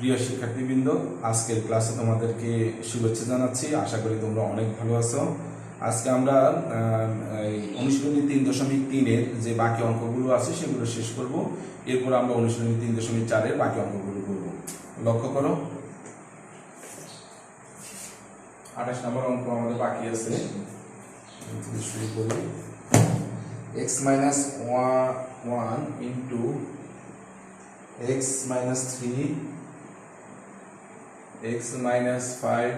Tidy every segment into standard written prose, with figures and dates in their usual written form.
প্রিয় শিক্ষার্থীবৃন্দ, আজকের ক্লাসে তোমাদেরকে শুভেচ্ছা জানাচ্ছি। আশা করি তোমরা অনেক ভালো আছো। আজকে আমরা অনুশীলনী 3.3-এর যে বাকি অঙ্কগুলো আছে সেগুলো শেষ করব। এরপর আমরা অনুশীলনী 3.4-এর বাকি অঙ্কগুলো করব। লক্ষ্য করো, 28 নম্বর অঙ্ক আমাদের বাকি আছে। শুরু করি। x minus 1 into x minus 3 x minus 5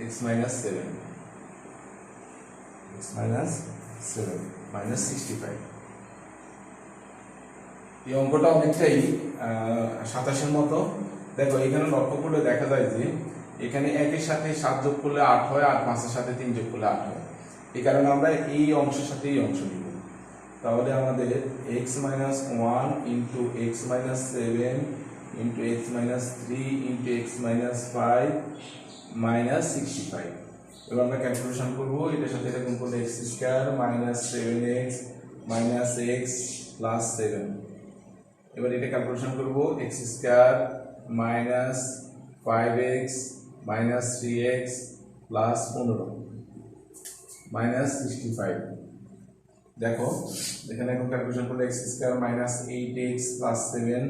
x minus 7 x minus 7 minus 65। এই অঙ্কটা অনেকটাই 27-এর মতো। দেখো এখানে লক্ষ্য করলে দেখা যায় যে এখানে 1-এর সাথে 7 যোগ করলে 8 হয়, আর 5-এর সাথে 3 যোগ করলে 8 হয়। এই কারণে আমরা এই অংশের সাথে এই অংশ নিব। তাহলে আমাদের x minus 1 into x minus 7 into x minus 3 into x minus 5 minus 65। এবার আমরা ক্যালকুলেশন করব। এটার সাথে এটা গুণ করলে x square minus 7x minus x plus 7। এবার এটা ক্যালকুলেশন করব, x square minus 5x minus 3x plus 15 minus 65। দেখো এখানে এখন ক্যালকুলেশন করলে x square minus 8x plus 7,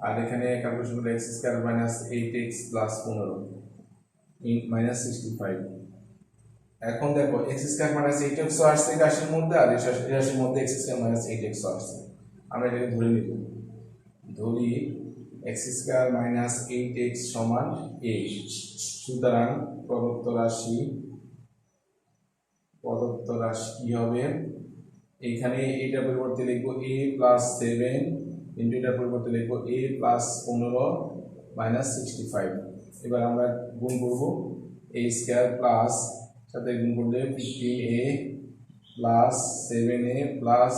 আর এখানে ক্যালকুলেশন করলে x square minus 8x plus 15 minus 65। এখন দেখো x স্কয়ার minus 8x আসছে এই রাশির মধ্যে, আর এই রাশির মধ্যে x স্কয়ার minus 8x আসছে। আমরা এটাকে ধরে নিব। ধরি x স্কয়ার minus 8x সমান a। সুতরাং প্রদত্ত রাশি কি হবে? এখানে এটার পরিবর্তে লিখবো a plus 7 ইনটু এটার পরিবর্তে লিখবো a plus 15 minus 65। এবার আমরা গুণ করব, a স্কয়ার প্লাস সাথে গুণ করলে 15a প্লাস 7a প্লাস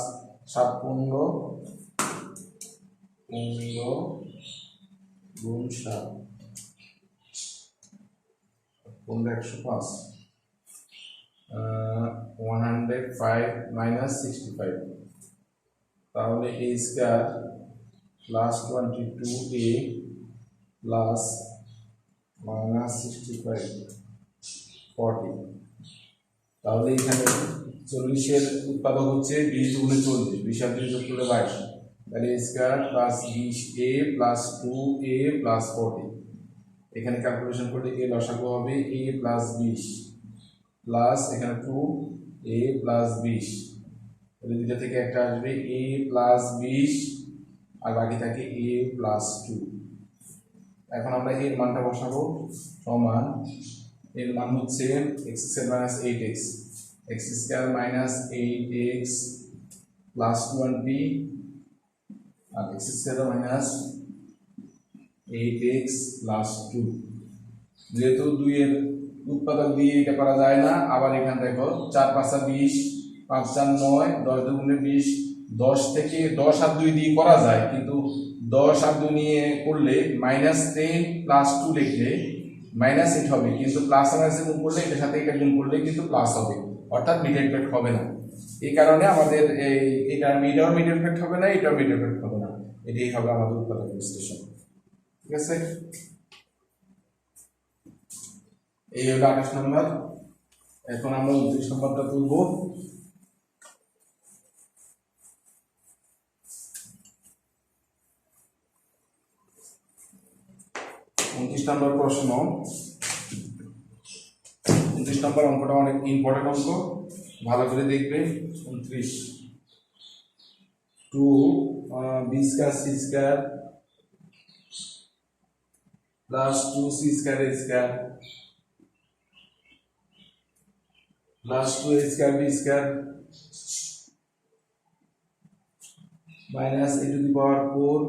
15 গুণ 7 105 105 minus 65। তাহলে a square plus 22a plus minus 65 40। তাহলে এখানে 40-এর উৎপাদক হচ্ছে 20 গুণে 40, 20 আর 2 যোগ করলে 22। তাহলে a square plus 20a plus 2a plus 40। এখানে ক্যালকুলেশন করলে a লসাগু হবে a প্লাস 20 প্লাস এখানে 2a প্লাস 20। তাহলে দুটো থেকে একটা আসবে a প্লাস 20 আর বাকি থাকে a প্লাস 2। এখন আমরা এর মানটা বসাবো। সমান এর মান হচ্ছে x square minus 8x x square minus 8x plus 20 আর x square minus 8x plus 2। যেহেতু 2 এর উৎপাদক দিয়ে এটা করা যায় না, আবার এখানে দেখো 4 5 20 5 4 9 10 2 গুণে 20। 10 থেকে 10 আর 2 দিয়ে করা যায়, কিন্তু 10 আর 2 নিয়ে করলে -10 প্লাস 2 লিখলে -8 হবে, কিন্তু প্লাস আর মাইনাসে গুণ করলে এটার সাথে এটা গুণ করলে কিন্তু প্লাস হবে, অর্থাৎ মিডল ইফেক্ট হবে না। এই কারণে আমাদের এটাও মিডল ইফেক্ট হবে না, এটাও মিডল ইফেক্ট হবে না। এটাই হবে আমাদের উৎপাদক বিশ্লেষণ। ঠিক আছে, এই হলো 28 নম্বর। এখন আমরা 29 নম্বরটা তুলব। 29 নম্বর প্রশ্ন। 29 নম্বর অঙ্কটা অনেক ইম্পর্টেন্ট অঙ্ক, ভালো করে দেখবে। 29 2b square c square plus 2c square a square plus 2a square b square minus a to the power 4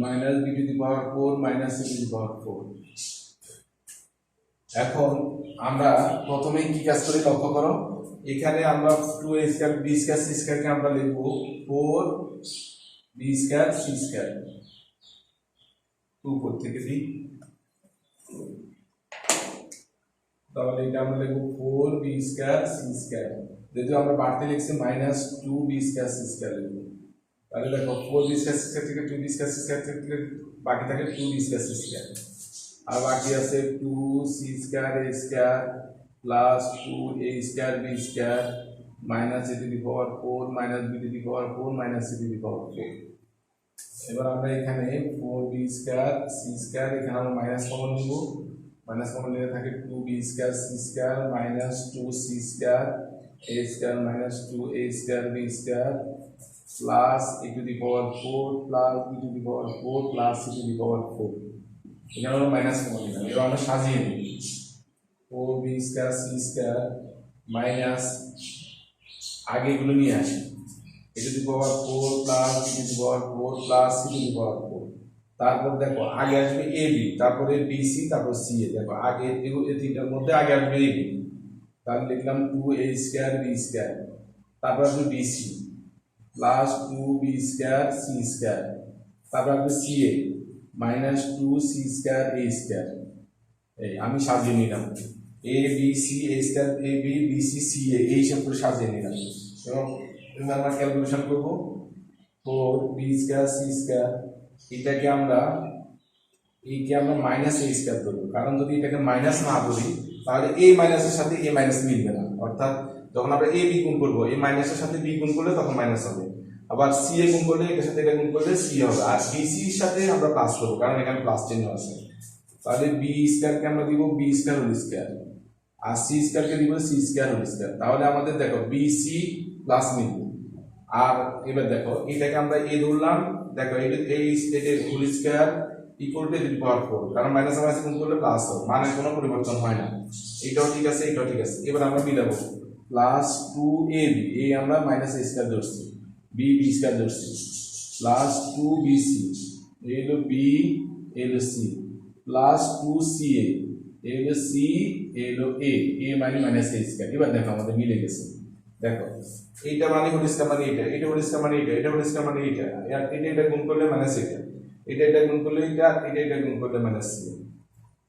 minus b to the power 4 minus c to the power 4। এখন আমরা প্রথমেই কি কাজ করি লক্ষ্য করো। এখানে আমরা 2a square b square c square কে আমরা লিখব 4b স্কয়ার c স্কয়ার। 2 4 থেকে দিই, তাহলে এটা আমরা লিখব 4b স্কয়ার c স্কয়ার। যেহেতু আমরা বাড়তে লিখছি -2b স্কয়ার c স্কয়ার লিখব। তাহলে দেখো 4b স্কয়ার স্কয়ার থেকে 2b স্কয়ার স্কয়ার থেকে বাকি থাকে 2b স্কয়ার স্কয়ার, আর বাকি আছে 2c square a square plus 2a square b square minus a to the power 4 minus b to the power 4 minus c to the power 4। এবার আমরা এখানে 4b square c square এখানে আমরা minus common নিব, minus common নিলে থাকে 2b square c square minus 2c square a square minus 2a square b square plus a to the power 4 plus b to the power 4 plus c to the power 4। এখানে আমরা minus common নিলাম, এবার আমরা সাজিয়ে নিই 4b square c square minus আগে এগুলো নিয়ে আসি a to the power 4 plus b to the power 4 plus c to the power 4। তারপর দেখো আগে আসবে ab, তারপরে bc, তারপর ca। দেখো আগে এই তিনটার মধ্যে আগে আসবে ab, তাহলে লিখলাম 2a স্কয়ার b স্কয়ার, তারপর আসবে bc plus 2b square c square, তারপর আসবে ca minus 2c square a square. এই আমি সাজিয়ে নিলাম a b c a square a b b c c a এই হিসাব করে সাজিয়ে নিলাম। এবং আমরা ক্যালকুলেশন করব 4b স্কয়ার c স্কয়ার এটাকে আমরা মাইনাস a স্কয়ার ধরবো, কারণ যদি এটাকে মাইনাস না ধরি তাহলে a মাইনাসের সাথে a মাইনাস মিলবে না, অর্থাৎ যখন আমরা a b গুণ করবো a মাইনাসের সাথে b গুণ করলে তখন মাইনাস হবে, আবার c a গুণ করলে এটার সাথে এটা গুণ করলে c হবে, আর bc এর সাথে আমরা প্লাস করবো কারণ এখানে প্লাস চিহ্ন আছে। তাহলে b স্কয়ারকে আমরা দিব b স্কয়ার হোল স্কয়ার, আর c স্কয়ারকে দিব c স্কয়ার হোল স্কয়ার। তাহলে আমাদের দেখো bc প্লাস মিলবে। আর এবার দেখো এটাকে আমরা a ধরলাম, দেখো এটা whole square equal to a to the power 4, কারণ মাইনাস মাইনাস গুণ করলে প্লাস হবে, মানে কোনো পরিবর্তন হয় না। এটাও ঠিক আছে, এটাও ঠিক আছে। এবার আমরা মিলাবো প্লাস 2ab, এই আমরা মাইনাস a স্কয়ার ধরছি, b b স্কয়ার ধরছি, প্লাস 2bc, এই হলো b এই হলো c, প্লাস 2ca, এই হলো c এই হলো a, a মানে মাইনাস a স্কয়ার। এবার দেখো আমাদের মিলে গেছে। দেখো এইটা মানে হোল স্কয়ার মানে এটা হোল স্কয়ার মানে এটা হোল স্কয়ার মানে আর এটা গুণ করলে মাইনাস এটা গুণ করলে এটা গুণ করলে মাইনাস c।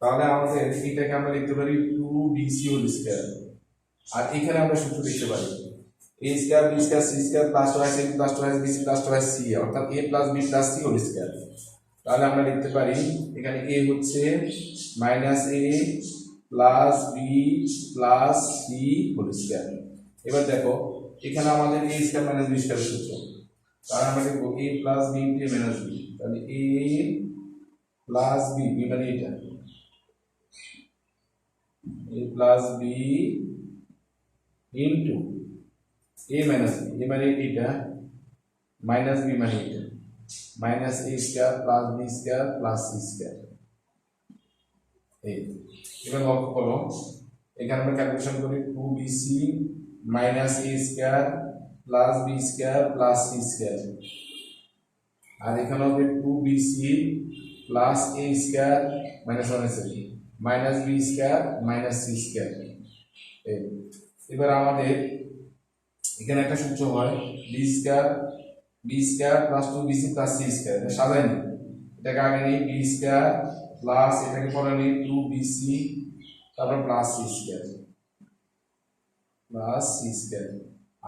তাহলে আমাদের এটাকে আমরা লিখতে পারি 2bc হোল স্কয়ার, আর এখানে আমরা সূত্র লিখতে পারি a square b square c square plus 2ac plus 2bc plus 2c, অর্থাৎ a plus b plus c whole square. তাহলে আমরা লিখতে পারি এখানে a হচ্ছে minus a plus b plus c whole square. এবার দেখো এখানে আমাদের a square minus b square সূত্র, তাহলে আমরা লিখব a plus b into a minus b, তাহলে a প্লাস b, b মানে এটা a plus b into a minus b, a মানে এটা মাইনাস b মানে এটা minus a square plus b square plus c square. এই এবার লক্ষ্য করো এখানে আমরা ক্যালকুলেশন করি 2bc minus a square plus b square plus c square, আর এখানে হবে 2bc plus a square minus minus b square minus c square. এবার আমাদের এখানে একটা সূত্র হয় b square plus 2bc plus c square. এটা সাজাই নি, এটাকে আগে নিই b স্কয়ার প্লাস এটাকে পরে নিই 2bc, তারপর প্লাস c স্কয়ার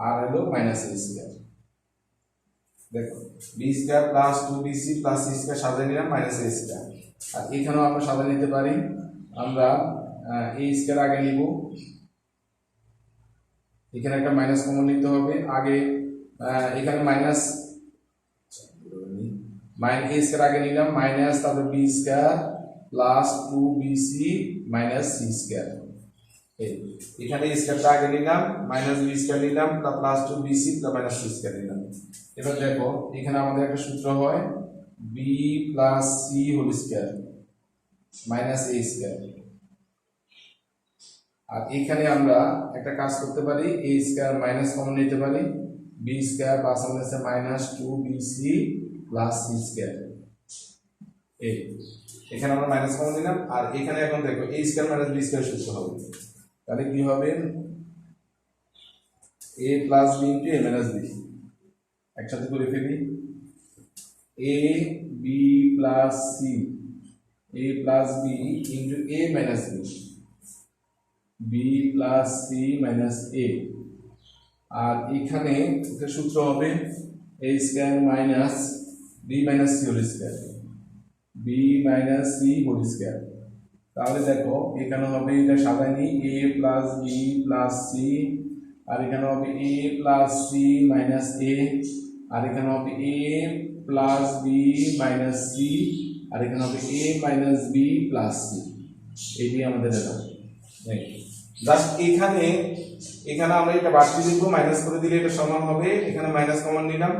আর হলো মাইনাস a স্কয়ার। দেখো b square plus 2bc plus c square সাজাই নিলাম মাইনাস a স্কয়ার, আর এখানেও আমরা সাজাই নিতে পারি, আমরা a স্কয়ার আগে নিব, এখানে একটা মাইনাস কমন নিতে হবে আগে, এখানে মাইনাস a স্কয়ার আগে নিলাম মাইনাস তারপর b square plus 2bc minus c square. এখানে a স্কয়ারটা আগে নিলাম মাইনাস b স্কয়ার নিলাম plus 2bc minus c square নিলাম। এবার দেখো এখানে আমাদের একটা সূত্র হয় b plus c whole square minus a square, আর এখানে আমরা একটা কাজ করতে পারি a স্কয়ার মাইনাস কমন নিতে পারি, b স্কয়ার প্লাস আছে minus 2bc plus c square. এখানে আমরা মাইনাস কমন নিলাম, আর এখানে এখন দেখো a square minus b square সূত্র হবে, তাহলে কি হবে a plus b into a minus b, একসাথে করে ফেলি a b plus c a plus b into a minus b, b plus c minus a, আর এখানে একটা সূত্র হবে a square minus b minus c whole square b minus c whole square. তাহলে দেখো এখানে হবে এটা সাজায় নি a plus b plus c, আর এখানে হবে a plus c minus a, আর এখানে হবে a plus b minus c, আর এখানে হবে a minus b plus c। এটি আমাদের এটা জাস্ট এখানে আমরা এটা বাড়তি লিখবো, মাইনাস করে দিলে এটা সমান হবে, এখানে মাইনাস কমন নিলাম,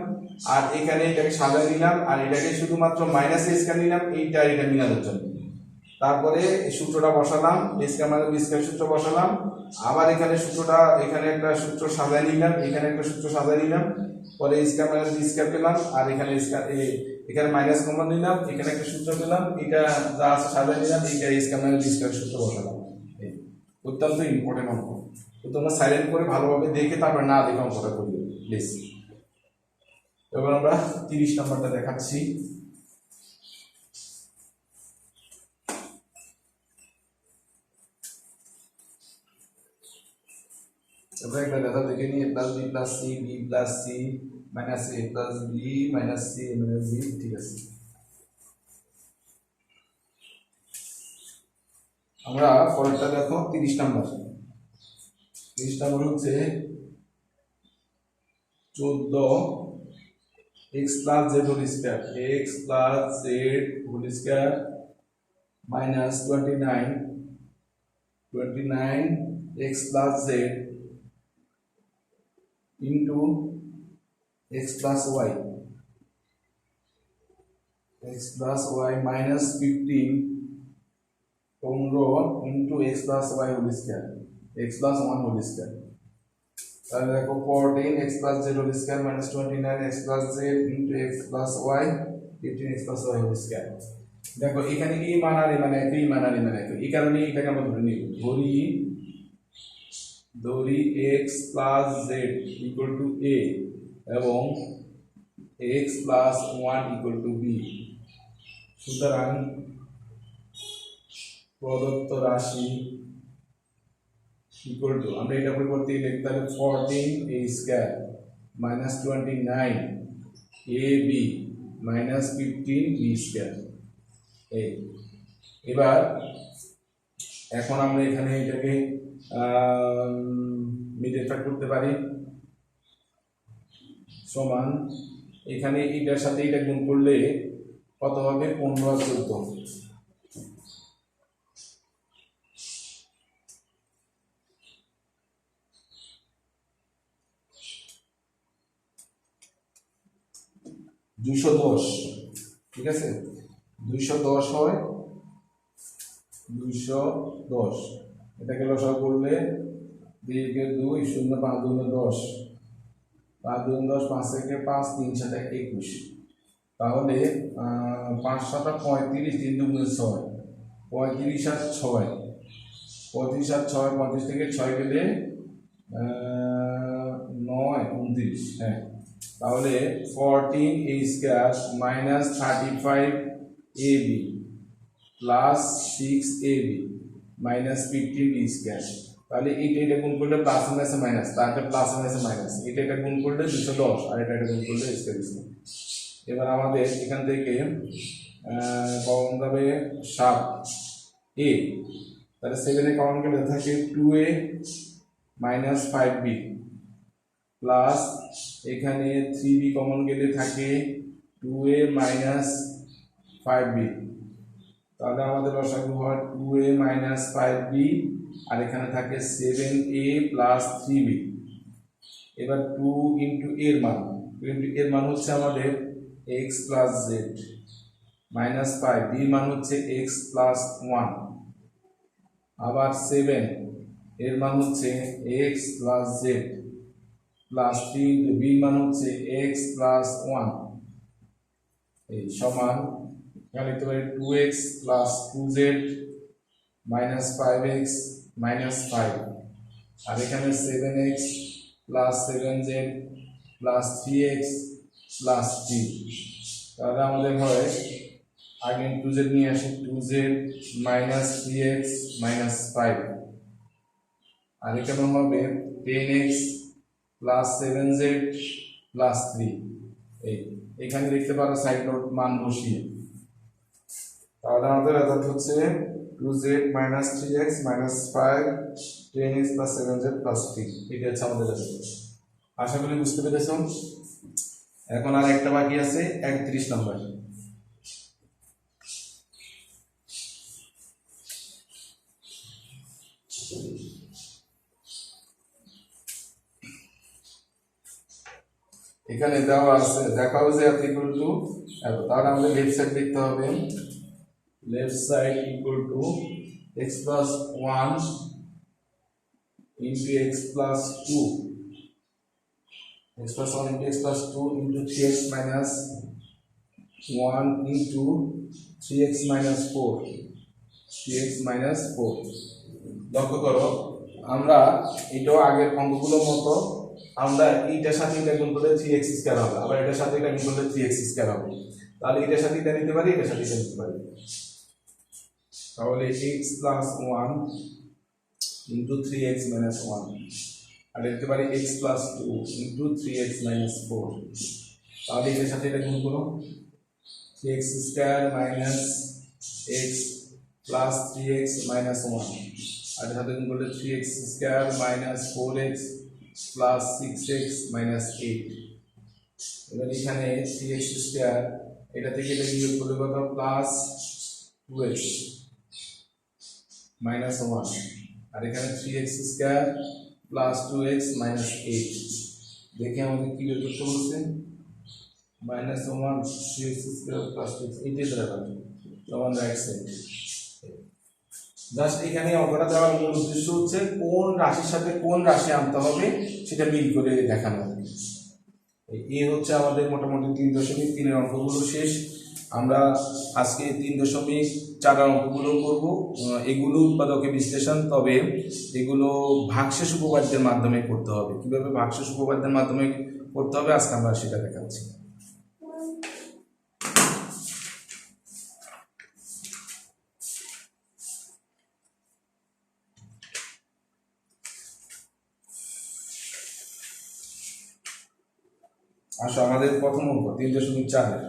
আর এখানে এটাকে সাজায় নিলাম, আর এটাকে শুধুমাত্র মাইনাস a স্কয়ার নিলাম এটা মিলানোর জন্য। তারপরে এই সূত্রটা বসালাম, a square minus b square সূত্র বসালাম, আবার এখানে সূত্রটা এখানে একটা সূত্র সাজায় নিলাম, এখানে একটা সূত্র সাজায় নিলাম, পরে a square minus b square পেলাম, আর এখানে এখানে মাইনাস কমন নিলাম, এখানে একটা সূত্র পেলাম, এটা যা আছে সাজায় নিলাম, এটা a square minus b square সূত্র বসালাম। অত্যন্ত ইম্পর্টেন্ট অঙ্ক, তো তোমরা সাইলেন্ট করে ভালোভাবে দেখে তারপর না দেখে অঙ্কটা করবে প্লিজ। এবার আমরা 30 নম্বরটা দেখাচ্ছি। এবার একটা রেজাল্ট দেখে নিই, a plus b plus c b plus c minus a plus b minus c minus b। ঠিক আছে, আমরা পরেরটা দেখো 30 নম্বর। 30 নম্বর হচ্ছে 14 x plus z whole square, x plus z whole square minus 29 x plus z into x plus y minus 15 into x plus y whole square, x plus 1 whole square। তাহলে দেখো 14 x plus z whole square minus 29 x plus z into x plus y 15 x plus y whole square। দেখো এখানে এই মান আর এই মান একই, মান আর এই মান একই, এই কারণে এটাকে আমরা ধরে নিব, ধরি x plus z equal to a এবং x plus 1 equal to b। সুতরাং প্রদত্ত রাশি equal to, আমরা এটা পরিবর্তে লিখতে হবে 14 a square minus 29 ab minus 15 b square. এবার এখন আমরা এখানে এটাকে মিডল ফ্যাক্ট করতে পারি, সমান এখানে এটার সাথে এটা গুণ করলে কত হবে, 15 আর 14। ঠিক আছে, 210 হয়, 210 এটাকে লসাগু করলে 2 কে 2 0 5 2 10 5 2 10 5 থেকে 5 3 7 21। তাহলে 5 7 35 3 2 6 35 আর 6 35 আর 6 35 থেকে 6 গেলে 9 29। হ্যাঁ, তাহলে 14 a square minus 35 ab plus 6 ab minus 15 b square. তাহলে এটা গুণ করলে প্লাস মাইনাসে মাইনাস, তারপরে প্লাস মাইনাসে মাইনাস, এটা গুণ করলে 210 আর এটা গুণ করলে স্কয়ার স্কয়ার। এবার আমাদের এখান থেকে কমন যাবে 7a, তাহলে 7 এ কমন গেলে থাকে 2a মাইনাস 5b প্লাস এখানে 3b কমন গেলে থাকে 2a মাইনাস 5b। তাহলে আমাদের লসাগু হয় 2a মাইনাস 5b, আর এখানে থাকে 7a প্লাস 3b। এবার 2 ইন্টু এর মান হচ্ছে আমাদের x plus z minus 5, b মান হচ্ছে x প্লাস 1, আবার 7 এর মান হচ্ছে x plus z plus 3 into b মান হচ্ছে x প্লাস 1 এই সমান এখানে লিখতে পারি 2x plus 2z minus 5x minus 5, আর এখানে 7x plus 7z plus 3x plus 3। তাহলে আমাদের হয় আগে 2z নিয়ে আসি, 2z মাইনাস 3x মাইনাস 5, আর এখানে হবে 10x প্লাস 7z প্লাস 3। এই এখানে দেখতে পারো সাইড নোট মান বসিয়ে, তাহলে আমাদের রেজাল্ট হচ্ছে 2z minus 3x minus 5 10x plus 7z plus 3। এটা হচ্ছে আমাদের রেজাল্ট। আশা করি বুঝতে পেরেছো। এখন আর একটা বাকি আছে 31 নম্বর। এখানে দেওয়া আছে, দেখাও যে এত ইকুয়াল টু এত, তাহলে আমাদের লেফট সাইড লিখতে হবে left side equal to x plus 1 into x plus 2, x plus 1 into x plus 2 into 3x minus 1 into 3x minus 4, 3x minus 4। লক্ষ্য করো আমরা এটাও আগের অঙ্কগুলোর মতো আমরা এইটার সাথে এটা গুণ করলে 3x স্কয়ার হবে, আবার এটার সাথে এটা গুণ করলে 3x স্কয়ার হবে, তাহলে এটার সাথে এটা নিতে পারি, এটার সাথে এটা নিতে পারি। তাহলে x plus 1 into 3x minus 1, আর লিখতে পারি x plus 2 into 3x minus 4, তাহলে এটার সাথে এটা গুণ করো 3x square minus x plus 3x minus 1, আর এর সাথে গুণ করলে 3x square minus 4x plus 6x minus 8। এবার এখানে 3x স্কয়ার এটা থেকে এটা বিয়োগ করলে কত প্লাস 2x minus 1, আর এখানে 3x square plus 2x minus 8। দেখে আমাদের কি বের করতে বলছে minus 1 3x square plus 2x, এইটাই দ্বারা সমান রাইট সাইড। জাস্ট এখানে অঙ্কটা দেওয়ার মূল উদ্দেশ্য হচ্ছে কোন রাশির সাথে কোন রাশি আনতে হবে সেটা মিল করে দেখানো হবে। এই হচ্ছে আমাদের মোটামুটি 3.3 এর অঙ্কগুলো শেষ। আমরা আজকে 3.4 অঙ্কগুলো করব। এগুলো উৎপাদকের বিশ্লেষণ, তবে এগুলো ভাগশেষ উপপাদ্যের মাধ্যমে করতে হবে। কিভাবে ভাগশেষ উপপাদ্যের মাধ্যমে করতে হবে আজকে আমরা সেটা দেখাচ্ছি। আসো আমাদের প্রথম অঙ্ক 3.4 এর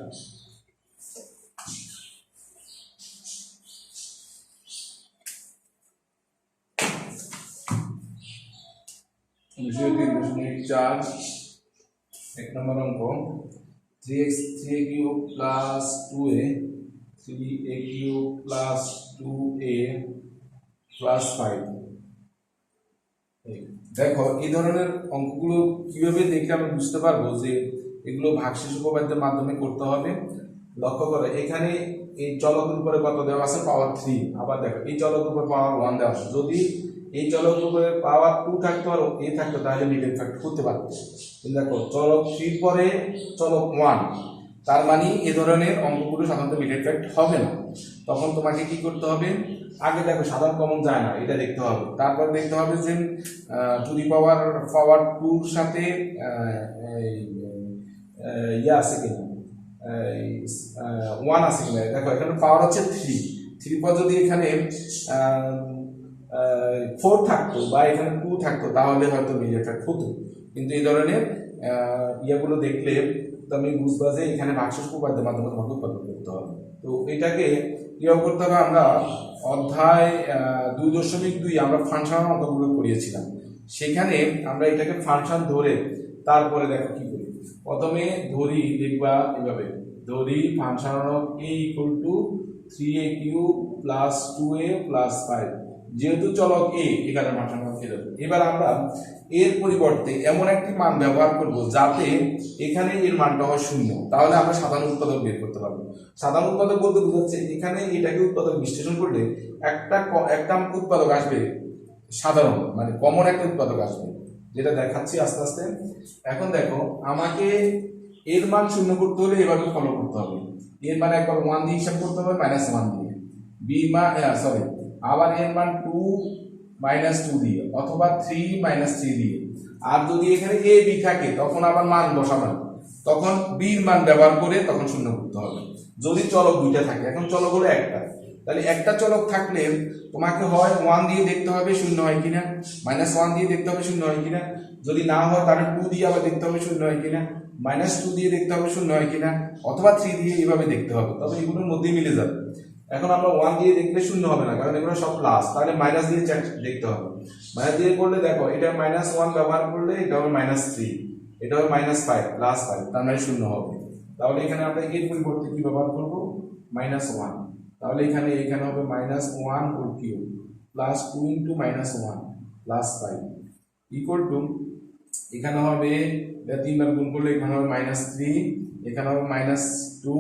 এক নম্বর অঙ্ক 3x 3a cube plus 2a 3a cube plus 2a plus 5। দেখো এই ধরনের অঙ্কগুলো কিভাবে দেখলে আমরা বুঝতে পারবো যে এগুলো ভাগশেষ উপপাদ্যের মাধ্যমে করতে হবে। লক্ষ্য করো এখানে এই চলকের উপরে কত দেওয়া আছে পাওয়ার 3, আবার দেখো এই চলকের উপরে পাওয়ার 1 দেওয়া আছে। যদি এই চলকের উপরে পাওয়ার 2 থাকতো আর এ থাকতো তাহলে মিডল ফ্যাক্ট হতে পারত। দেখো চলক 3 পরে চলক 1, তার মানে এই ধরনের অঙ্কগুলো সাধারণত মিডল ফ্যাক্ট হবে না। তখন তোমাকে কি করতে হবে, আগে দেখো সাধারণ কমন যায় না এটা দেখতে হবে, তারপর দেখতে হবে যে টু দি পাওয়ার 2 এর সাথে ইয়া আছে কিনা 1 আছে কিনা। দেখো এখানে পাওয়ার হচ্ছে 3 পর যদি এখানে 4 থাকতো বা এখানে 2 থাকতো তাহলে হয়তো মিডল ফ্যাক্ট হতো, কিন্তু এই ধরনের ইয়াগুলো দেখলে তুমি বুঝবা যে এখানে ভাগশেষ উপপাদ্যের মাধ্যমে তোমাকে উৎপাদন করতে হবে। তো এটাকে কিভাবে করতে হবে, আমরা অধ্যায় 2.2 আমরা ফাংশন অঙ্কগুলো করিয়েছিলাম, সেখানে আমরা এটাকে ফাংশন ধরে তারপরে দেখো কি করি। প্রথমে ধরি দেখবা এভাবে ধরি function of a equal to 3a cube plus 2a plus 5, যেহেতু চলক a এখানে ফাংশন অফ a। এবার আমরা এর পরিবর্তে এমন একটি মান ব্যবহার করব যাতে এখানে এর মানটা হয় 0, তাহলে আমরা সাধারণ উৎপাদক বের করতে পারবো। সাধারণ উৎপাদক বলতে বোঝাচ্ছে এখানে এটাকে উৎপাদক বিশ্লেষণ করলে একটা উৎপাদক আসবে সাধারণ, মানে কমন একটা উৎপাদক আসবে, যেটা দেখাচ্ছি আস্তে আস্তে। এখন দেখো আমাকে এর মান 0 করতে হলে এভাবে ফলো করতে হবে। এর মান একবার 1 দিয়ে হিসাব করতে হবে, -1 দিয়ে, বি মান আবার এর মান 2 -2 দিয়ে, অথবা 3 -3 দিয়ে। আর যদি এখানে এ বি থাকে তখন আবার মান বসাবেন, তখন বি এর মান ব্যবহার করে তখন 0 করতে হবে। যদি চলক দুইটা থাকে, এখন চলক হলো একটা, তাহলে একটা চলক থাকলে তোমাকে হয় 1 দিয়ে দেখতে হবে 0 হয় কিনা, -1 দিয়ে দেখতে হবে 0 হয় কিনা, যদি না হয় তাহলে 2 দিয়ে আবার দেখতে হবে 0 হয় কিনা, -2 দিয়ে দেখতে হবে শূন্য হয় কিনা, অথবা 3 দিয়ে এইভাবে দেখতে হবে, তবে এগুলোর মধ্যেই মিলে যাবে। এখন আমরা 1 দিয়ে দেখলে শূন্য হবে না, কারণ এগুলো সব প্লাস, তাহলে মাইনাস দিয়ে দেখতে হবে। মাইনাস দিয়ে করলে দেখো এটা -1 ব্যবহার করলে এটা হবে -3, এটা হবে -5 +5, তার মানে শূন্য হবে। তাহলে এখানে আমরা এর পরিবর্তে কি ব্যবহার করব, -1। তাহলে এখানে হবে -1 whole cube plus 2 * -1 +5 equal to, এখানে হবে এটা 3 বার গুণ করলে এখানে হবে -3, এখানে হবে -2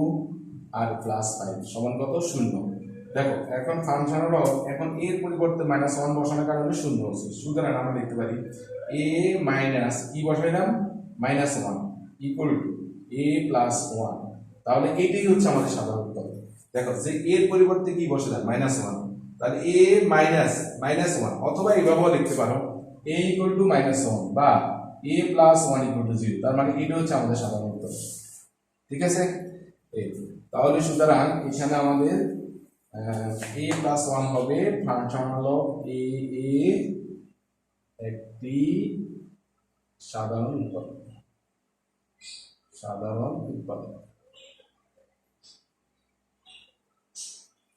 আর +5 সমান কত, শূন্য। দেখো এখন ফাংশন হলো, এখন এর পরিবর্তে -1 বসানোর কারণে শূন্য হচ্ছে, সুতরাং আমরা লিখতে পারি a মাইনাস কি বসাইলাম, -1 ইকুয়াল টু a + 1। তাহলে এটাই হচ্ছে আমাদের সাধারণ উত্তর। দেখো যে এর পরিবর্তে কি বসালাম, -1, তাহলে a -1, অথবা এইভাবেও লিখতে পারো a = -1 বা a + 1 = 0, তার মানে এটা হচ্ছে আমাদের সাধারণ উত্তর। ঠিক আছে, তাহলে সুতরাং এখানে আমাদের a + 1 হবে ফাংশন হলো a একটি সাধারণ উৎপাদক।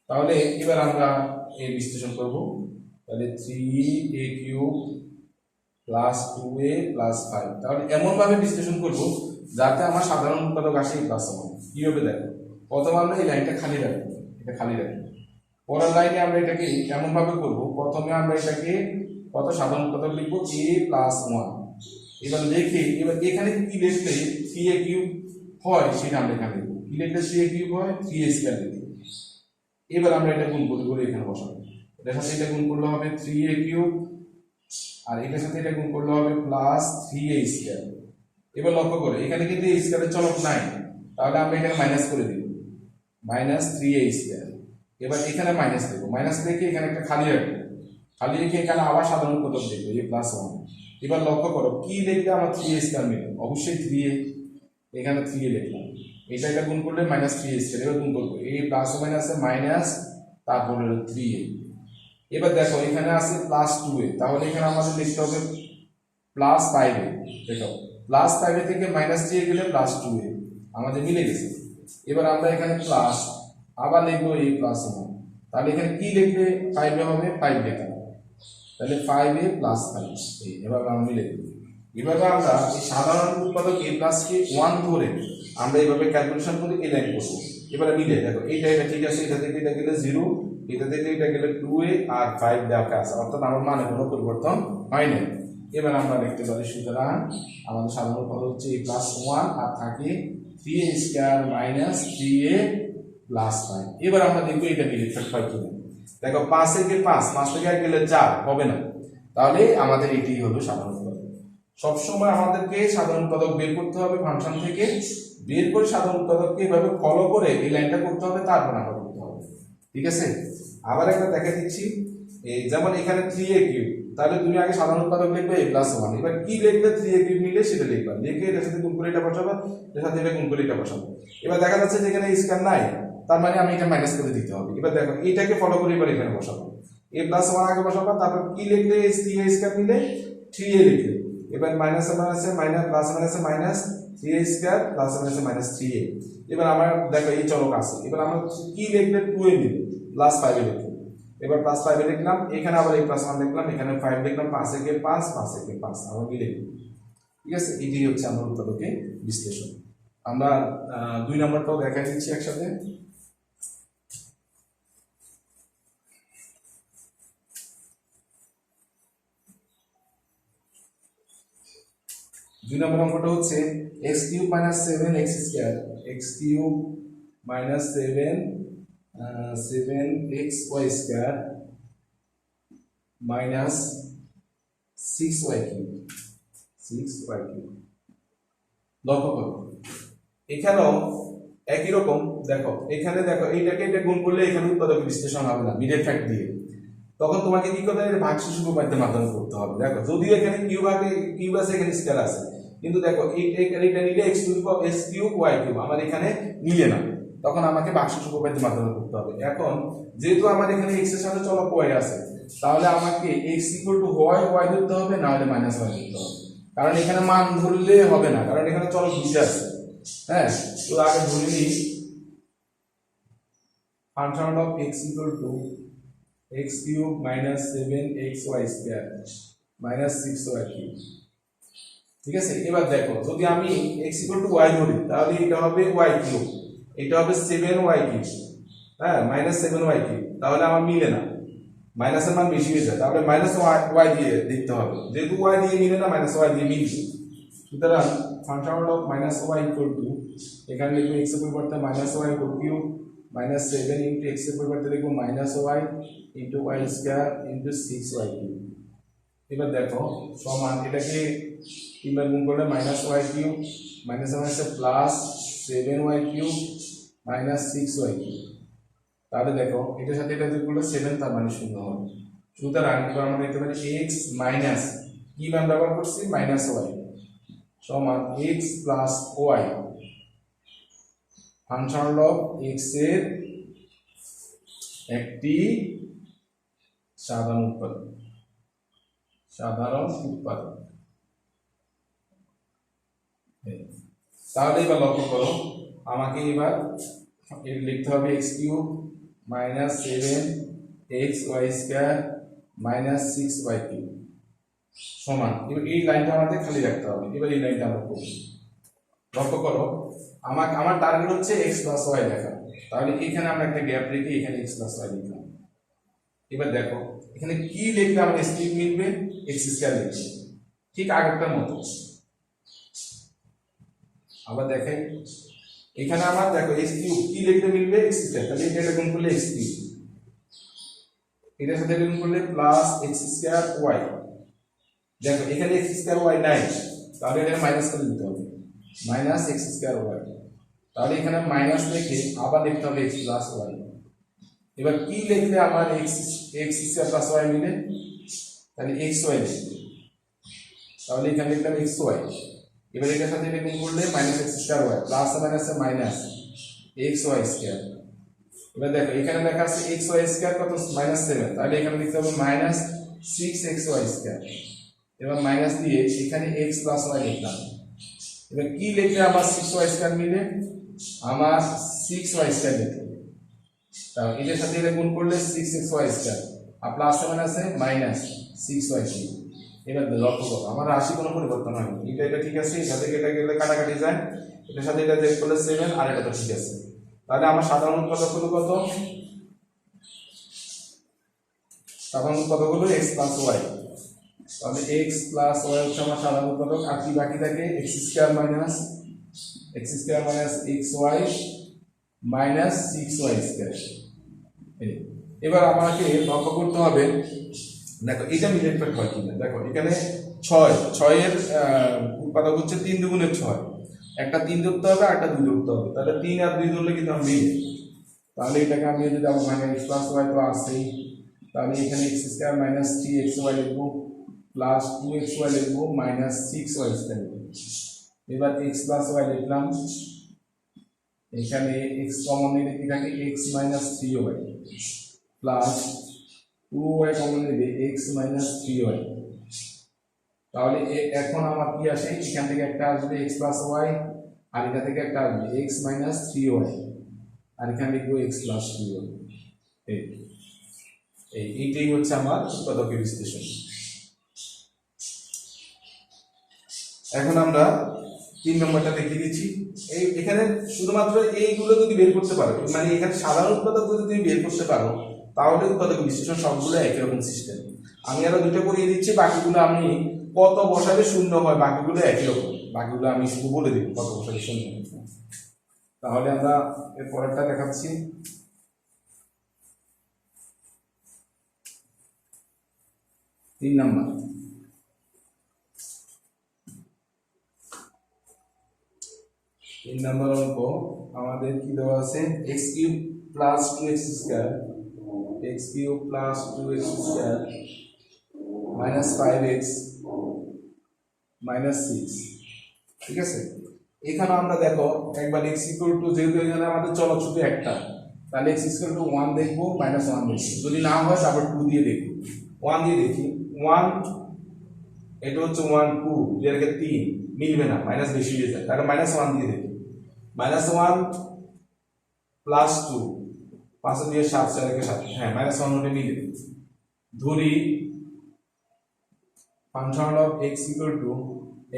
তাহলে এবার আমরা এর বিশ্লেষণ করব। তাহলে 3a³ + 2a + 5, তাহলে এমন ভাবে বিশ্লেষণ করব যাতে আমার সাধারণ উৎপাদক আসে a + 1। কিভাবে দেখো, প্রথমে আমরা এই লাইনটা খালি রাখবো, এটা খালি রাখবো। পরের লাইনে আমরা এটাকে এমন ভাবে করব, প্রথমে আমরা এটাকে কত সাধারণ উৎপাদক লিখবো, a + 1। এবার লিখে এবার এখানে কি লিখলে 3a³ হয় সেটা আমরা এখানে লিখবো। কি লিখলে 3a³ হয়, 3a² লিখবো। এবার আমরা এটা গুণ করে এখানে বসাবো। এটার সাথে এটা গুণ করলে হবে 3a³ আর এটার সাথে এটা গুণ করলে হবে +3a²। এবার লক্ষ্য করে এখানে কিন্তু a² এর চলক নাই, তাহলে আমরা এখানে মাইনাস করে দিব, -3a²। এবার এখানে মাইনাস দেব, মাইনাস রেখে এখানে একটা খালি রাখবো, খালি রেখে এখানে আবার সাধারণ উৎপাদক দেবো a + 1। এবার লক্ষ্য করো কি লিখলে আমার 3a² মিলে, অবশ্যই 3a, এখানে 3a লিখলাম, এটা গুণ করলে -3a²। এবার গুণ করবো a + আছে মাইনাস, তারপরে 3a। এবার দেখো এখানে আছে +2a, তাহলে এখানে আমাদের লিখতে হবে +5a। দেখো +5a থেকে -3a গেলে +2a, আমাদের মিলে গেছে। এবার আমরা এখানে প্লাস আবার লিখবো a + 1, তাহলে এখানে কি লিখবে, 5a হবে, 5 লিখলাম, তাহলে 5a + 5, এবার আমরা মিলে দেব। এভাবে আমরা এই সাধারণ উৎপাদক a + কে 1 ধরে আমরা এইভাবে ক্যালকুলেশন করে এই লাইন করব। এবারে মিলে দেখো এটা ঠিক আছে, এটা থেকে এটা গেলে 0, এটা থেকে এটা গেলে 2a আর 5 দেওয়া আছে, অর্থাৎ আমার মানে কোনো পরিবর্তন হয় না। এবার আমরা লিখতে পারি সুতরাং আমাদের সাধারণ উৎপাদক হচ্ছে a + 1 আর থাকে 3a² - 3a + 5। এবার আমরা দেখবো এটা ডিফারেন্ট হয় কিনা। দেখো 5 থেকে 5 থেকে গেলে 4 হবে না, তাহলে আমাদের এটাই হলো সাধারণ উৎপাদক। সবসময় আমাদেরকে সাধারণ উৎপাদক বের করতে হবে ফাংশন থেকে, বের করে সাধারণ উৎপাদককে এভাবে ফলো করে এই লাইনটা করতে হবে, তারপর আমরা করতে হবে। ঠিক আছে, আবার একটা দেখা দিচ্ছি, এই যেমন এখানে 3a³, তাহলে তুমি আগে সাধারণ উৎপাদক লিখবে a + 1। এবার কি লিখবে, 3a³ মিলে সেটা লিখবা, লিখে এটার সাথে গুণ করে এটা বসাবো, এর সাথে এটা গুণ করে এটা বসাবো। এবার দেখা যাচ্ছে যে এখানে স্কয়ার নাই, তার মানে আমি এটা মাইনাস করে দিতে হবে। এবার দেখো এটাকে ফলো করে এবার এখানে বসাবো, a + 1 আগে বসাবো, তারপর কি লিখলে 3a² মিলে 3a লিখলে, এবার মাইনাস আছে মাইনাস, প্লাস আছে মাইনাস, 3a² প্লাস আছে -3a। এবার আমার দেখো এই চলক আছে, এবার আমরা কি লিখলে 2a মিলে +5a লিখবো, এবার +5a লিখলাম, এখানে আবার a + 1 লিখলাম, এখানে 5 লিখলাম, 5 একে 5, 5 একে 5, আমরা মিলে দিই। ঠিক আছে, এটাই হচ্ছে আমার উৎপাদকের বিশ্লেষণ। আমরা 2 নম্বরটাও দেখাই দিচ্ছি একসাথে। 2 নম্বর অঙ্কটা হচ্ছে x³ - 7x², x³ - 7xy² - 6y³। লক্ষ্য করো এখানেও একই রকম, দেখো এখানে দেখো এইটাকে এটা গুণ করলে এখানে উৎপাদক বিশ্লেষণ হবে না, মিডল ফ্যাক্ট দিয়ে, তখন তোমাকে কি করতে হবে, ভাগশেষ উপপাদ্যের মাধ্যমে করতে হবে। দেখো যদিও এখানে কিউব আছে, এখানে স্কয়ার আছে, কিন্তু দেখো এটা নিলে x³ y³ আমার এখানে মিলে না, তখন আমাকে ভাগশেষ উপপাদ্যের মাধ্যমে করতে হবে। এখন যেহেতু আমার এখানে x এর সাথে চলক y আছে, তাহলে আমাকে x = y ধরতে হবে, না হলে -y ধরতে হবে। কারণ এখানে মান ধরলে হবে না, কারণ এখানে চলক দুইটা আছে। হ্যাঁ, তো আগে ধরে নিই function of x equal to x cube minus 7xy square minus 6y cube. ঠিক আছে, এবার দেখো যদি আমি x ইকুয়াল টু y ধরি তাহলে এটা হবে y কিউব, এটা হবে 7y কিউব, হ্যাঁ মাইনাস 7y কিউব। তাহলে আমার মিলে না, মাইনাসের মান বেশি হয়ে যায়, তাহলে মাইনাস y দিয়ে দেখতে হবে, যেহেতু y দিয়ে মিলে না মাইনাস y দিয়ে মিলছে। সুতরাং function of minus y equal to এখানে লিখবো x এর পরিবর্তে minus y whole cube minus 7 into x এর পরিবর্তে লিখবো minus y into y square into 6y cube. এবার দেখো সমান এটাকে তিনবার গুণ করলে মাইনাস y কিউব মাইনাস মাইনাসে plus 7y cube minus 6y cube. তাহলে দেখো এটার সাথে এটা যোগ করলে 7, তার মানে 0 হবে। সুতরাং এবার আমরা দেখতে পারি x মাইনাস কি মান ব্যবহার করছি মাইনাস y সমান x plus y function of x এর একটি সাধারণ উৎপাদক। তাহলে এবার লক্ষ্য করো, আমাকে এবার লিখতে হবে x cube minus 7xy square minus 6y cube সমান, এবার এই লাইনটা আমাদের খালি রাখতে হবে। এবার এই লাইনটা আমরা করব, লক্ষ্য করো আমার টার্গেট হচ্ছে x প্লাস y লেখা, তাহলে এখানে আমরা একটা গ্যাপ রেখে এখানে x প্লাস y লিখলাম। এবার দেখো এখানে কি লিখলে আমার x কিউব মিলবে, x স্কয়ার লিখবে, ঠিক আগেরটার মতো। আবার দেখাই এখানে আমার দেখো x কিউব কি লিখলে মিলবে x স্কয়ার, তাহলে এটা গুণ করলে x কিউব, এটার সাথে গুণ করলে প্লাস x স্কয়ার y। দেখো এখানে x স্কয়ার y নাই, তাহলে এটা মাইনাস করে দিতে হবে, মাইনাস x স্কয়ার y। তাহলে এখানে মাইনাস লিখে আবার লিখতে হবে x প্লাস y। এবার কি লিখলে আমার x স্কয়ার প্লাস y মিলে, তাহলে xy লিখবে, তাহলে এখানে লিখলাম xy। এবার এটার সাথে এটা গুণ করলে minus x square y plus মাইনাসে মাইনাস xy স্কয়ার। এবার দেখো এখানে লেখা আছে xy স্কয়ার কত মাইনাস 7, তাহলে এখানে লিখতে হবে মাইনাস 6xy স্কয়ার। এবার মাইনাস দিয়ে এখানে x প্লাস y লিখলাম। এবার কি লিখলে আমার 6y স্কয়ার মিলে, আমার 6y স্কয়ার লিখতে হবে, তাহলে এটার সাথে এটা গুণ করলে 6xy স্কয়ার আর প্লাস মাইনাসে মাইনাস 6y কিউব। এবার লক্ষ্য করো আমার রাশি কোনো পরিবর্তন হয়নি, এটা ঠিক আছে, এটা থেকে এটা গেলে কাটাকাটি যায়, এটার সাথে এটা যোগ করলে 7 আর এটা তো ঠিক আছে। তাহলে আমার সাধারণ উৎপাদক হলো কত, সাধারণ উৎপাদক হলো x প্লাস y। তাহলে x প্লাস y হচ্ছে আমার সাধারণ উৎপাদক, আর কি বাকি থাকে x square minus xy minus 6y square. এবার আমাকে লক্ষ্য করতে হবে, দেখো এটা মিলেট ফ্যাক্ট হয় কিনা। দেখো এখানে 6 এর উৎপাদক হচ্ছে 3 দুগুণের 6, একটা 3 ধরতে হবে আর একটা 2 ধরতে হবে, তাহলে 3 আর 2 ধরলে কিন্তু আমরা মিলে। তাহলে এটাকে আমি যদি আমার মানে x প্লাস y তো আসেই, তাহলে এখানে x স্কয়ার মাইনাস 3xy লিখবো প্লাস 2xy লিখবো মাইনাস 6y স্কয়ার লিখবো। এবার x প্লাস y লিখলাম, এখানে x কমন নিলে কি থাকে x minus 3y plus 2y common নিলে x মাইনাস 3y। তাহলে এখন আমার কি আসে, এখান থেকে একটা আসবে x প্লাস y আর এটা থেকে একটা আসবে x মাইনাস 3y আর এখানে লিখবো x প্লাস 3y। এইটাই হচ্ছে আমার উৎপাদকের বিশ্লেষণ। এখন আমরা 3 নম্বরটা দেখিয়ে দিচ্ছি। এখানে শুধুমাত্র এইগুলো যদি বের করতে পারো, মানে এখানে সাধারণ উৎপাদক যদি তুমি বের করতে পারো তাহলে উৎপাদক বিশ্লেষণ সবগুলো একই রকম সিস্টেম। আমি আরো দুটো করিয়ে দিচ্ছি, বাকিগুলো আমি কত বসালে শূন্য হয় বাকিগুলো একই রকম, বাকিগুলো আমি শুধু বলে দিব কত বসালে শূন্য হয়। তাহলে আমরা এর পরেরটা দেখাচ্ছি। 3 নম্বর, অঙ্ক আমাদের কি দেওয়া আছে, x cube plus 2x square minus 5x minus 6। ঠিক আছে, এখানে আমরা দেখো একবার x ইকুয়াল টু, যেহেতু এখানে আমাদের চলক শুধু একটা, তাহলে x ইকুয়াল টু 1 দেখবো মাইনাস 1 দেখবো, যদি না হয় তারপর 2 দিয়ে দেখবো। 1 দিয়ে দেখি, 1 এটা হচ্ছে 1 2 এর কে 3 মিলবে না, মাইনাস বেশি হয়ে যায়, তাহলে -1 দিয়ে দেব। -1 প্লাস 2 5 দিয়ে 7 4 কে 7, হ্যাঁ -1 হলে মিলে। ধরি function of x equal to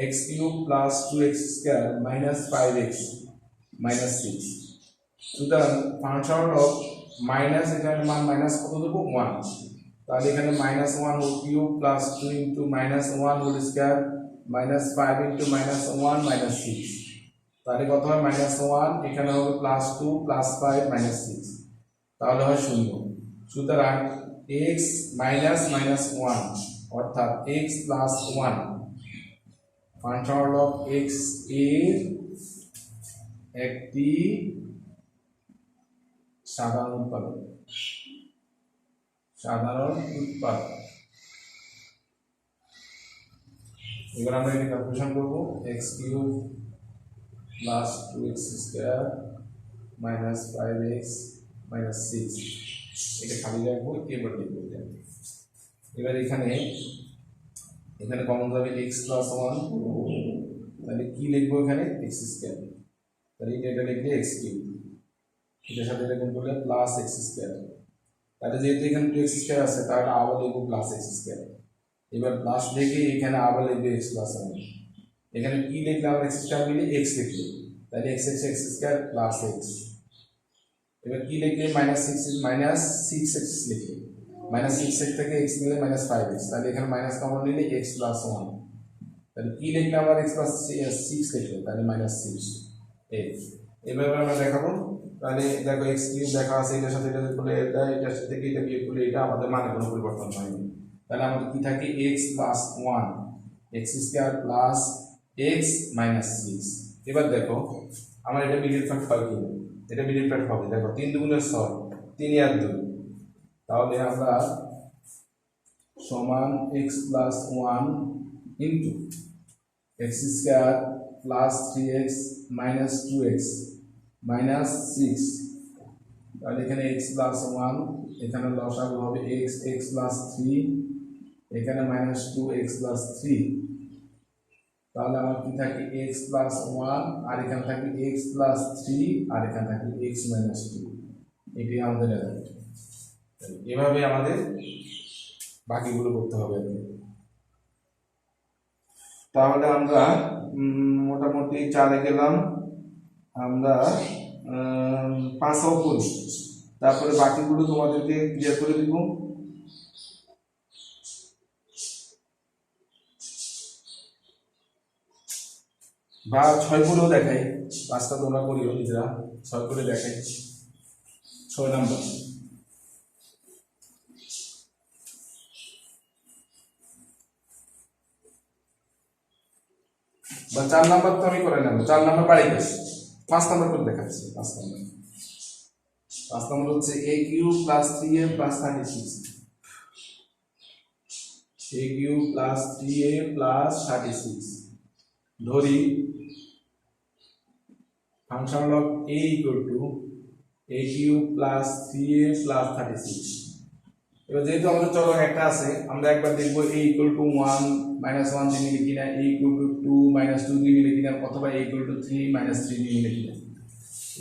x cube plus 2x square minus 5x minus 6। সুতরাং ফাংশন অফ মাইনাস, এখানে মান মাইনাস কত দেবো 1, তাহলে এখানে -1 whole cube plus 2 into -1 whole square minus 5 into -1 minus 6, তাহলে কত হয় -1, এখানে হবে প্লাস 2 প্লাস 5 মাইনাস 6, তাহলে হয় 0। সুতরাং x মাইনাস -1 অর্থাৎ x plus 1 function of x এর একটি সাধারণ উৎপাদক। এবার আমরা এটা ক্যালকুলেশন করব, x cube plus 2x square minus 5x minus 6, এটা খালি রাখবো, এবার লিখবো। এবার এখানে কমন যাবে x প্লাস 1, তাহলে কি লিখবো এখানে x স্কয়ার, তাহলে এটা লিখলে x কিউব, এটার সাথে এটা গুণ করলে প্লাস x স্কয়ার, তাহলে যেহেতু এখানে 2x স্কয়ার আছে তাহলে আবার লিখবো প্লাস x স্কয়ার। এবার প্লাস লিখে এখানে আবার লিখবে x প্লাস 1, এখানে কি লিখলে আমরা x স্কয়ার মিলে x লিখলে, তাহলে x স্কয়ার প্লাস x। এবার কি লিখলে -6x লিখলে, -6x থেকে x নিলে -5x, তাহলে এখানে মাইনাস কমন নিলে x প্লাস 1, তাহলে কি লিখলে আমরা x প্লাস 6 লিখলে, তাহলে -6 এই। এভাবে আমরা দেখাবো। তাহলে দেখো x কিউব দেখা আছে, এটার সাথে এটা করলে এটা, এটার সাথে এটা বিয়োগ করলে এটা, আমাদের মানে কোনো পরিবর্তন হয়নি। তাহলে আমাদের কি থাকে x plus 1 x square plus x minus 6। এবার দেখো আমার এটা মিডল পার্ট হয় কি, এটা মিডল পার্ট হবে, দেখো 3 দুগুণে 6, 3 আর 2, তাহলে আমরা সমান x plus 1 into x square plus 3x minus 2x minus 6, তাহলে এখানে x প্লাস 1, এখানে লসাগু হবে x প্লাস 3, এখানে মাইনাস 2x প্লাস 3, তাহলে আমার কি থাকে x প্লাস 1, আর এখানে থাকে x প্লাস 3, আর এখানে থাকে x মাইনাস 2, এটাই আমাদের রেজাল্ট। এভাবে আমাদের বাকিগুলো করতে হবে। তাহলে আমরা মোটামুটি 4-এ গেলাম, আমরা 5ও করি, তারপরে বাকিগুলো তোমাদেরকে ক্লিয়ার করে দিব। বা 6 করেও দেখাই, 5টা তোমরা করিও নিজেরা, 6 করে দেখাই। 6 নাম্বার বা 4 নাম্বার তো আমি করে নেব, 4 নাম্বার বাড়ি গেছে, 5 নাম্বার করে দেখাচ্ছি। 5 নাম্বার হচ্ছে a cube plus 3a plus 36, a cube plus 3a plus 36। ধরি function of a equal to a cube plus 3a plus 36। এবার যেহেতু আমাদের চলক একটা আছে, আমরা একবার দেখবো a ইকুয়াল টু 1 -1 দিয়ে মিলে কিনা, a ইকুয়াল টু 2 -2 দিয়ে মিলে কিনা, অথবা a ইকুয়াল টু 3 -3 দিয়ে মিলে কিনা।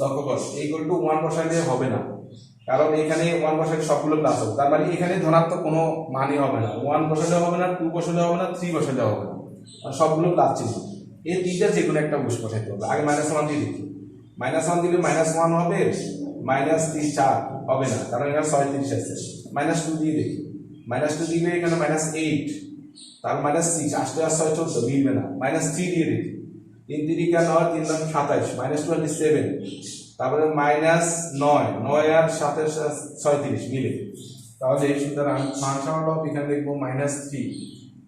লক্ষ্য করো a ইকুয়াল টু 1 বসাইলে হবে না, কারণ এখানে 1 বসাইলে সবগুলো প্লাস হবে, তার মানে এখানে ধনাত্মক কোনো মানই হবে না। 1 বসালে হবে না, 2 বসালে হবে না, 3 বসালে হবে না, আর সবগুলো প্লাস চিহ্ন। এই তিনটা যে কোনো একটা বসাইতে হবে। আগে -1 দিয়ে দেখি, -1 দিলে -1 হবে, -3 4 হবে না, কারণ এখানে 36 আছে। -2 দিয়ে দেখি, -2 দিলে এখানে -8, তার -6, 8 আর 6 14 মিলবে না। -3 দিয়ে দেখি, 3 3 কেন হয়, 3 9 27, -27, তারপরে -9, 9 আর 7 36 মিলে। তাহলে সুতরাং ফাংশন অফ এখানে লিখবো -3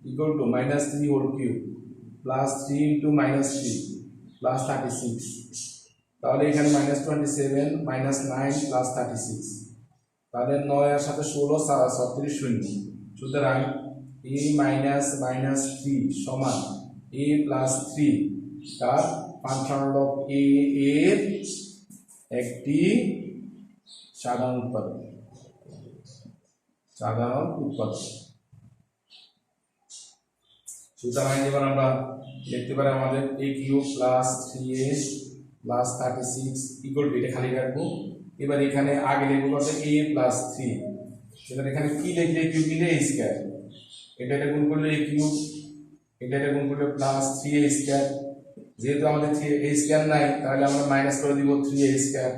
equal to -3 whole cube plus 3 into -3 plus 36, তাহলে এখানে -27 -9 প্লাস 36, তাহলে 9 আর সাথে 16 36 শূন্য। সুতরাং a মাইনাস -3 সমান a প্লাস 3, তার ফাংশন অফ a এর একটি সাধারণ উৎপাদক। সুতরাং এবার আমরা লিখতে পারি আমাদের a cube plus 3a plus 36 equal to, এটা খালি রাখবো। এবার এখানে আগে লিখবো কত a প্লাস 3, এবার এখানে কি লিখলে কিউব দিলে a স্কয়ার, এটা গুণ করলে a কিউব, এটা গুণ করলে প্লাস 3a স্কয়ার। যেহেতু আমাদের 3a স্কয়ার নাই তাহলে আমরা মাইনাস করে দিব 3a স্কয়ার।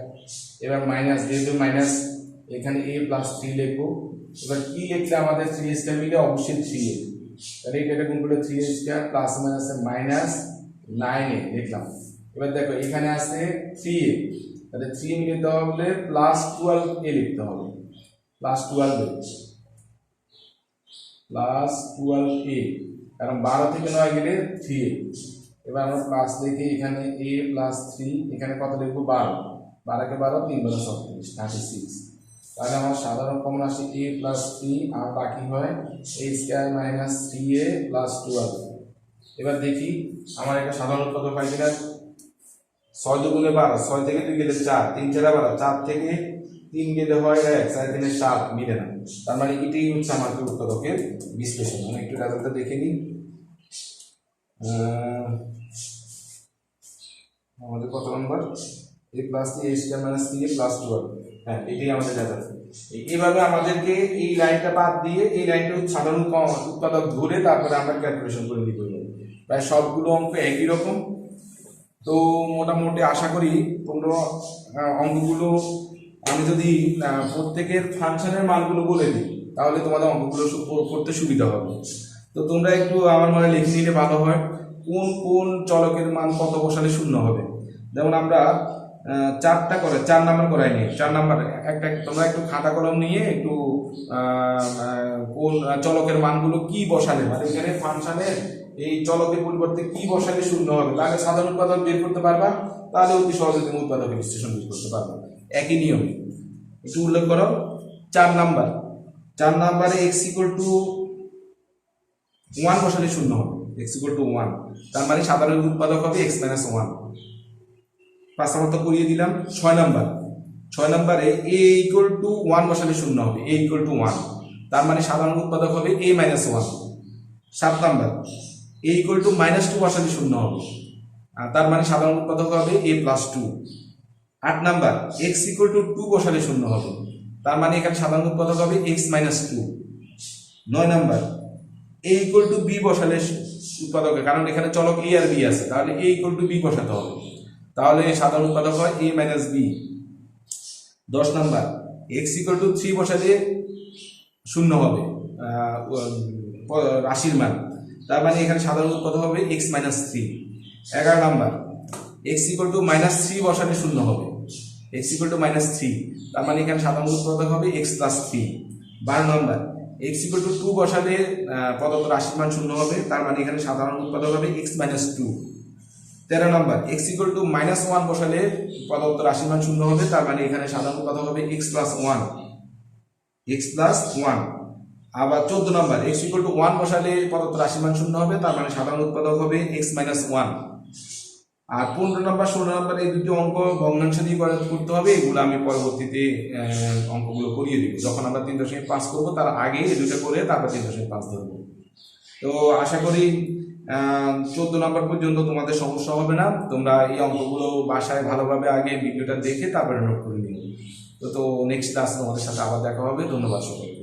এবার মাইনাস, যেহেতু মাইনাস এখানে a প্লাস 3 লিখবো। এবার কি লিখলে আমাদের 3a স্কয়ার মিলে অবশ্যই 3a, তাহলে এটা গুণ করলে 3a স্কয়ার প্লাস মাইনাসে মাইনাস 9a লিখলাম। এবার দেখো এখানে আছে 3a, তাহলে 3 মিলে দেওয়া হলে প্লাস 12a লিখতে হবে, প্লাস 12a প্লাস 12a, কারণ 12 থেকে 9 গেলে 3a। এবার আমরা প্লাস লিখে এখানে a প্লাস 3, এখানে কত লিখবো 12, 12 কে 12 3 12 36, তাহলে আমার সাধারণ কমন আসে a প্লাস 3 আর বাকি হয় a square minus 3a plus 12। এবার দেখি আমার একটা সাধারণ কত পাই কিনা। 6 দুগুণে 12, 6 থেকে 2 গেলে 4, 3 4 12, 4 থেকে 3 গেলে হয় 1, 4 3 7, মিলে না। তার মানে এটাই হচ্ছে আমার উৎপাদকের বিশ্লেষণ। আমি একটু রেজাল্টটা দেখে নিই। আমাদের কত নম্বর, a plus 3 a square minus 3a plus 12, হ্যাঁ এটাই আমাদের রেজাল্ট। এইভাবে আমাদেরকে এই লাইনটা বাদ দিয়ে এই লাইনটা সাধারণ উৎপাদক ধরে তারপরে আমরা ক্যালকুলেশন করে দিব। প্রায় সবগুলো অঙ্ক একই রকম। তো মোটামুটি আশা করি তোমরা অঙ্কগুলো, আমি যদি প্রত্যেকের ফাংশনের মানগুলো বলে দিই তাহলে তোমাদের অঙ্কগুলো করতে সুবিধা হবে। তো তোমরা একটু আমার মনে লিখে নিলে ভালো হয়, কোন কোন চলকের মান কত বসালে শূন্য হবে। যেমন আমরা 4টা করে 4 নাম্বার করাই নিই, 4 নাম্বার একটা তোমরা একটু খাতা কলম নিয়ে একটু কোন চলকের মানগুলো কি বসালে, মানে এখানে ফাংশনের এই চলকের পরিবর্তে কি বসালে শূন্য হবে, তাহলে সাধারণ উৎপাদক বের করতে পারবা, তাহলে অতি সহজে তুমি উৎপাদকের বিশ্লেষণ বের করতে পারবা একই নিয়মে। একটু উল্লেখ করো 4 নাম্বারে x ইকুয়াল টু 1 বসালে শূন্য হবে, x ইকুয়াল টু 1, তার মানে সাধারণ উৎপাদক হবে x মাইনাস 1। 5 নাম্বার তো করিয়ে দিলাম। 6 নাম্বারে a ইকুয়াল টু 1 বসালে শূন্য হবে, a ইকুয়াল টু 1, তার মানে সাধারণ উৎপাদক হবে a minus 1। 7 number a equal to minus 2 বসালে শূন্য হবে, তার মানে সাধারণ উৎপাদক হবে a plus 2। 8 number x equal to 2 বসালে শূন্য হবে, তার মানে এখানে সাধারণ উৎপাদক হবে x minus 2। 9 number a equal to b বসালে উৎপাদক, কারণ এখানে চলক a আর b আছে, তাহলে a ইকুয়াল টু b বসাতে হবে, তাহলে সাধারণ উৎপাদক হয় a minus b। 10 number x equal to 3 বসালে শূন্য হবে রাশির মান, তার মানে এখানে সাধারণ উৎপাদক হবে x minus 3। 11 number x equal to minus 3 বসালে শূন্য হবে, x ইকুয়াল টু মাইনাস 3, তার মানে এখানে সাধারণ উৎপাদক হবে x plus 3। 12 number x equal to 2 বসালে প্রদত্ত রাশির মান শূন্য হবে, তার মানে এখানে সাধারণ উৎপাদক হবে x minus 2। 13 number x equal to minus 1 বসালে প্রদত্ত রাশির মান শূন্য হবে, তার মানে এখানে সাধারণ উৎপাদক হবে x প্লাস 1, x প্লাস 1। আবার 14 নাম্বার x ইকুয়াল টু 1 বসালে প্রদত্ত রাশির মান শূন্য হবে, তার মানে সাধারণ উৎপাদক হবে x মাইনাস 1। আর 15 নাম্বার 16 নাম্বার এই দুটি অঙ্ক ভগ্নাংশ দিয়ে করতে হবে, এগুলো আমি পরবর্তীতে অঙ্কগুলো করিয়ে দিব, যখন আমরা 3.5 করব তার আগে এই দুটো করে তারপর 3.5 ধরবো। তো আশা করি 14 নাম্বার পর্যন্ত তোমাদের সমস্যা হবে না। তোমরা এই অঙ্কগুলো বাসায় ভালোভাবে আগে ভিডিওটা দেখে তারপরে নোট করে নিও। তো নেক্সট ক্লাস তোমাদের সাথে আবার দেখা হবে। ধন্যবাদ সকলকে।